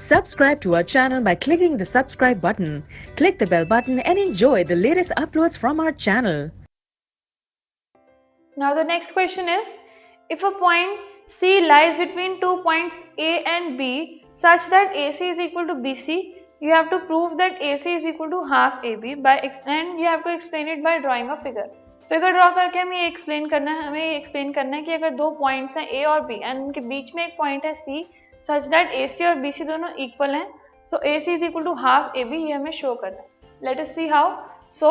Subscribe to our channel by clicking the subscribe button. Click the bell button and enjoy the latest uploads from our channel. Now the next question is, if a point C lies between 2 points A and B such that AC is equal to BC, you have to prove that AC is equal to half AB and you have to explain it by drawing a figure. Figure draw करके हमें ये explain करना है कि अगर दो points हैं A और B एंड उनके बीच में एक पॉइंट है C सच दैट AC और BC दोनों इक्वल हैं, so AC is equal to half AB, ये हमें शो करना है. Let us see how. सो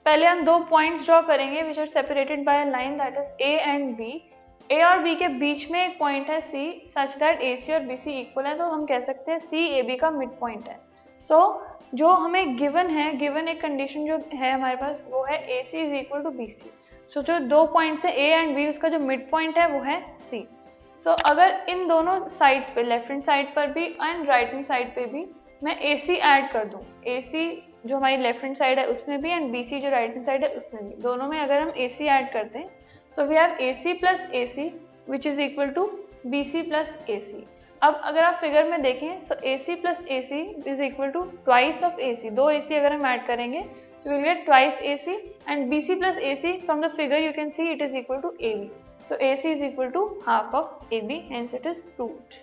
पहले हम दो पॉइंट्स ड्रॉ करेंगे which are separated by a line that is A and B. A और B के बीच में एक पॉइंट है C सच दैट AC और BC इक्वल है, तो हम कह सकते हैं C AB का मिड पॉइंट है. सो जो हमें गिवन एक कंडीशन जो है हमारे पास वो है AC is equal to BC. So जो दो पॉइंट्स है A एंड B, उसका जो मिड पॉइंट है वो है C. सो अगर इन दोनों साइड्स पे, लेफ्ट हैंड साइड पर भी एंड राइट हैंड साइड पे भी मैं AC ऐड कर दूं, AC जो हमारी लेफ्ट हैंड साइड है उसमें भी एंड BC जो राइट हैंड साइड है उसमें भी, दोनों में अगर हम AC ऐड करते हैं, so we have AC plus AC which is equal to BC plus AC. अब अगर आप फिगर में देखें, so AC plus AC is equal to twice of AC. दो AC अगर हम ऐड करेंगे, so will get twice AC and BC plus AC from the figure you can see it is equal to AB. So AC is equal to half of AB, hence it is proved.